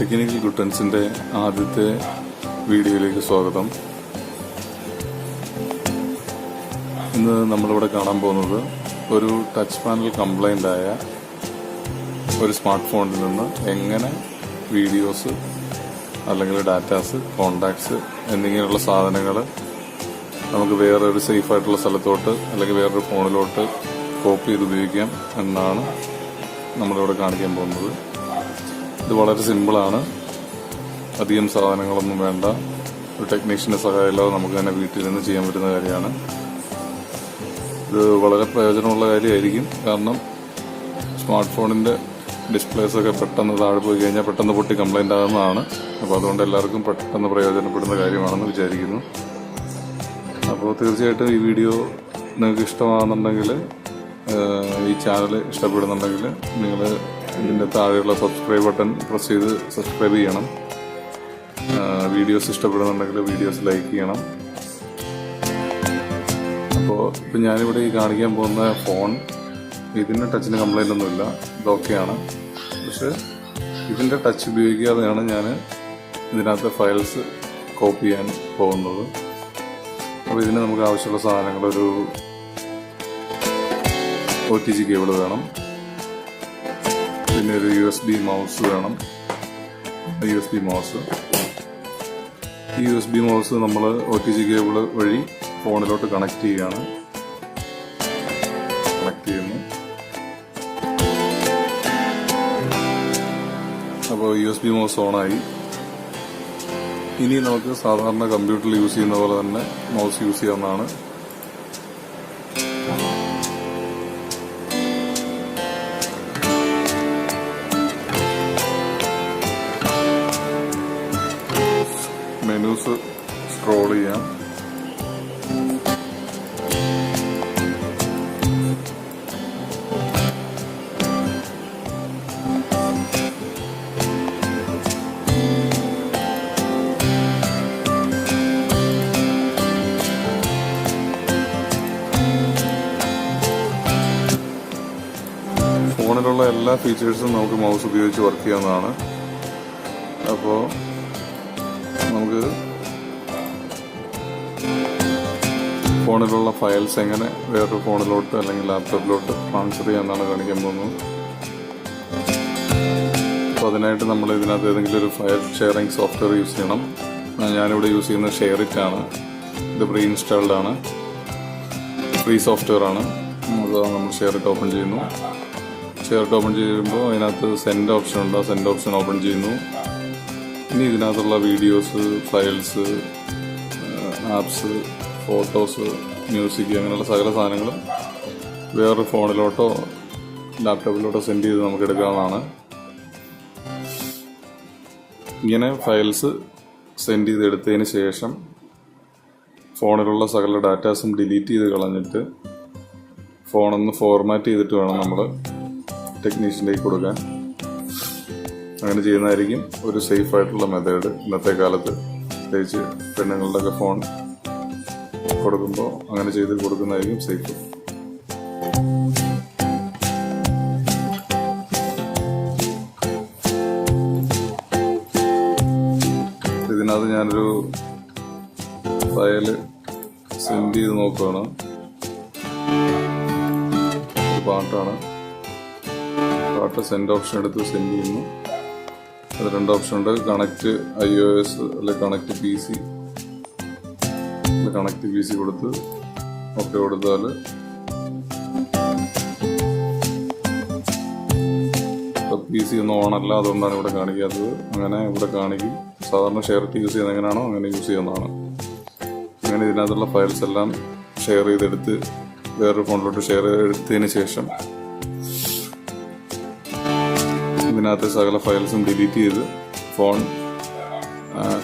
Technical ഗുട്ടൻസിൻ്റെ ആദ്യത്തെ വീഡിയോയിലേക്ക് സ്വാഗതം. ഇന്ന് നമ്മളിവിടെ കാണാൻ പോകുന്നത് ഒരു ടച്ച് പാനൽ കംപ്ലൈൻ്റ് ആയ ഒരു സ്മാർട്ട് ഫോണിൽ നിന്ന് എങ്ങനെ വീഡിയോസ് അല്ലെങ്കിൽ ഡാറ്റാസ്, കോണ്ടാക്ട്സ് എന്നിങ്ങനെയുള്ള സാധനങ്ങൾ നമുക്ക് വേറൊരു സേഫായിട്ടുള്ള സ്ഥലത്തോട്ട് അല്ലെങ്കിൽ വേറൊരു ഫോണിലോട്ട് കോപ്പി ചെയ്ത് ഉപയോഗിക്കാം എന്നാണ് നമ്മളിവിടെ കാണിക്കാൻ പോകുന്നത്. ഇത് വളരെ സിമ്പിളാണ്, അധികം സാധനങ്ങളൊന്നും വേണ്ട, ഒരു ടെക്നീഷ്യൻ്റെ സഹായമില്ലാതെ നമുക്ക് തന്നെ വീട്ടിൽ നിന്ന് ചെയ്യാൻ പറ്റുന്ന കാര്യമാണ്. ഇത് വളരെ പ്രയോജനമുള്ള കാര്യമായിരിക്കും. കാരണം സ്മാർട്ട് ഫോണിൻ്റെ ഡിസ്പ്ലേസൊക്കെ പെട്ടെന്ന് താഴെ പോയി കഴിഞ്ഞാൽ പെട്ടെന്ന് പൊട്ടി കംപ്ലൈൻ്റ് ആകുന്നതാണ്. അപ്പോൾ അതുകൊണ്ട് എല്ലാവർക്കും പെട്ടെന്ന് പ്രയോജനപ്പെടുന്ന കാര്യമാണെന്ന് വിചാരിക്കുന്നു. അപ്പോൾ തീർച്ചയായിട്ടും ഈ വീഡിയോ നിങ്ങൾക്ക് ഇഷ്ടമാകുന്നുണ്ടെങ്കിൽ, ഈ ചാനൽ ഇഷ്ടപ്പെടുന്നുണ്ടെങ്കിൽ നിങ്ങൾ ഇതിൻ്റെ താഴെയുള്ള സബ്സ്ക്രൈബ് ബട്ടൺ പ്രസ് ചെയ്ത് സബ്സ്ക്രൈബ് ചെയ്യണം. വീഡിയോസ് ഇഷ്ടപ്പെടുന്നുണ്ടെങ്കിൽ വീഡിയോസ് ലൈക്ക് ചെയ്യണം. അപ്പോൾ ഇപ്പം ഞാനിവിടെ ഈ കാണിക്കാൻ പോകുന്ന ഫോൺ, ഇതിന് ടച്ചിന് കംപ്ലൈൻ്റ് ഒന്നുമില്ല, ഇതൊക്കെയാണ്. പക്ഷെ ഇതിൻ്റെ ടച്ച് ഉപയോഗിക്കാതെയാണ് ഞാൻ ഇതിനകത്ത് ഫയൽസ് കോപ്പി ചെയ്യാൻ പോകുന്നത്. അപ്പോൾ ഇതിന് നമുക്ക് ആവശ്യമുള്ള സാധനങ്ങൾ, ഒരു OTG കേബിൾ വേണം, പിന്നെ ഒരു USB മൗസ് വേണം. USB മൗസ്, ഈ USB മൗസ് നമ്മൾ OTG കേബിൾ വഴി ഫോണിലോട്ട് കണക്ട് ചെയ്യുന്നു. അപ്പോൾ USB മൗസ് ഓണായി. ഇനി നമുക്ക് സാധാരണ കമ്പ്യൂട്ടറിൽ യൂസ് ചെയ്യുന്ന പോലെ തന്നെ മൗസ് യൂസ് ചെയ്യാവുന്നതാണ്. മെനൂസ് സ്ക്രോൾ ചെയ്യാം. ഫോണിലുള്ള എല്ലാ ഫീച്ചേഴ്സും നമുക്ക് മൗസ് ഉപയോഗിച്ച് വർക്ക് ചെയ്യാവുന്നതാണ്. അപ്പോൾ നമുക്ക് ഫോണിലുള്ള ഫയൽസ് എങ്ങനെ വേറൊരു ഫോണിലോട്ട് അല്ലെങ്കിൽ ലാപ്ടോപ്പിലോട്ട് ട്രാൻസ്ഫർ ചെയ്യാമെന്നാണ് കാണിക്കാൻ പോകുന്നത്. അപ്പോൾ അതിനായിട്ട് നമ്മൾ ഇതിനകത്ത് ഏതെങ്കിലും ഒരു ഫയൽ ഷെയറിംഗ് സോഫ്റ്റ്വെയർ യൂസ് ചെയ്യണം. ഞാനിവിടെ യൂസ് ചെയ്യുന്നത് ഷെയറിറ്റ് ആണ്. ഇത് പ്രീ ഇൻസ്റ്റാൾഡ് ആണ്, ഫ്രീ സോഫ്റ്റ്വെയർ ആണ്. അത് നമ്മൾ ഷെയറിറ്റ് ഓപ്പൺ ചെയ്യുന്നു. ഷെയറിറ്റ് ഓപ്പൺ ചെയ്യുമ്പോൾ അതിനകത്ത് സെൻഡ് ഓപ്ഷൻ ഉണ്ട്. ആ സെൻഡ് ഓപ്ഷൻ ഓപ്പൺ ചെയ്യുന്നു. ഇനി ഇതിനകത്തുള്ള videos, files, apps, photos, music, അങ്ങനെയുള്ള സകല സാധനങ്ങളും വേറൊരു ഫോണിലോട്ടോ ലാപ്ടോപ്പിലോട്ടോ സെൻഡ് ചെയ്ത് നമുക്ക് എടുക്കാവുന്നതാണ്. ഇങ്ങനെ ഫയൽസ് സെൻഡ് ചെയ്ത് എടുത്തതിന് ശേഷം ഫോണിലുള്ള സകല ഡാറ്റാസും ഡിലീറ്റ് ചെയ്ത് കളഞ്ഞിട്ട് ഫോണൊന്ന് ഫോർമാറ്റ് ചെയ്തിട്ട് വേണം നമ്മൾ ടെക്നീഷ്യനിലേക്ക് കൊടുക്കാൻ. അങ്ങനെ ചെയ്യുന്നതായിരിക്കും ഒരു സേഫ് ആയിട്ടുള്ള മെത്തേഡ് ഇന്നത്തെ കാലത്ത്. പ്രത്യേകിച്ച് പെണ്ണുങ്ങളുടെയൊക്കെ ഫോൺ കൊടുക്കുമ്പോൾ അങ്ങനെ ചെയ്ത് കൊടുക്കുന്നതായിരിക്കും സേഫ്. ഇതിനകത്ത് ഞാനൊരു ഫയല് സെൻഡ് ചെയ്ത് നോക്കുകയാണ്. ഒരു പാട്ട് സെൻഡ് ഓപ്ഷൻ എടുത്ത് സെൻഡ് ചെയ്യുന്നു. അത് രണ്ട് ഓപ്ഷൻ ഉണ്ട്, കണക്ട് iOS അല്ലെ കണക്ട് PC. കണക്ട് PC കൊടുത്ത് ഓക്കെ കൊടുത്താൽ PC ഒന്നും ഓണല്ല, അതുകൊണ്ടാണ് ഇവിടെ കാണിക്കാത്തത്. അങ്ങനെ ഇവിടെ കാണിക്കും. സാധാരണ ഷെയറിറ്റ് യൂസ് ചെയ്യുന്നത് എങ്ങനെയാണോ അങ്ങനെ യൂസ് ചെയ്യുന്നതാണ്. അങ്ങനെ ഇതിനകത്തുള്ള ഫയൽസ് എല്ലാം ഷെയർ ചെയ്തെടുത്ത് വേറൊരു ഫോണിലോട്ട് ഷെയർ എടുത്തതിന് ശേഷം ഇതിനകത്ത് സകല ഫയൽസും ഡിലീറ്റ് ചെയ്ത് ഫോൺ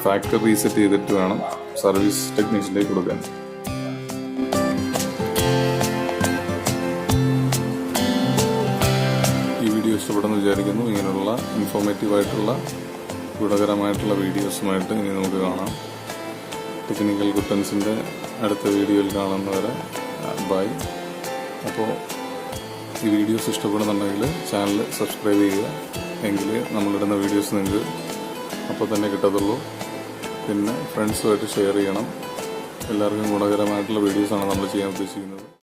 ഫാക്ടറി റീസെറ്റ് ചെയ്തിട്ട് വേണം സർവീസ് ടെക്നീഷ്യനിലേക്ക് കൊടുക്കാൻ. ഈ വീഡിയോ ഇഷ്ടപ്പെടുന്നു വിചാരിക്കുന്നു. ഇങ്ങനെയുള്ള ഇൻഫോർമേറ്റീവായിട്ടുള്ള ഗുണകരമായിട്ടുള്ള വീഡിയോസുമായിട്ട് ഇനി നമുക്ക് കാണാം. ടെക്നിക്കൽ ഗുട്ടൻസിൻ്റെ അടുത്ത വീഡിയോയിൽ കാണുന്നവരെ ബൈ. അപ്പോൾ ഈ വീഡിയോസ് ഇഷ്ടപ്പെടുന്നുണ്ടെങ്കിൽ ചാനൽ സബ്സ്ക്രൈബ് ചെയ്യുക. എങ്കിൽ നമ്മളിടുന്ന വീഡിയോസ് നിങ്ങൾക്ക് അപ്പോൾ തന്നെ കിട്ടത്തുള്ളൂ. പിന്നെ ഫ്രണ്ട്സുമായിട്ട് ഷെയർ ചെയ്യണം. എല്ലാവർക്കും ഗുണകരമായിട്ടുള്ള വീഡിയോസാണ് നമ്മൾ ചെയ്യാൻ ഉദ്ദേശിക്കുന്നത്.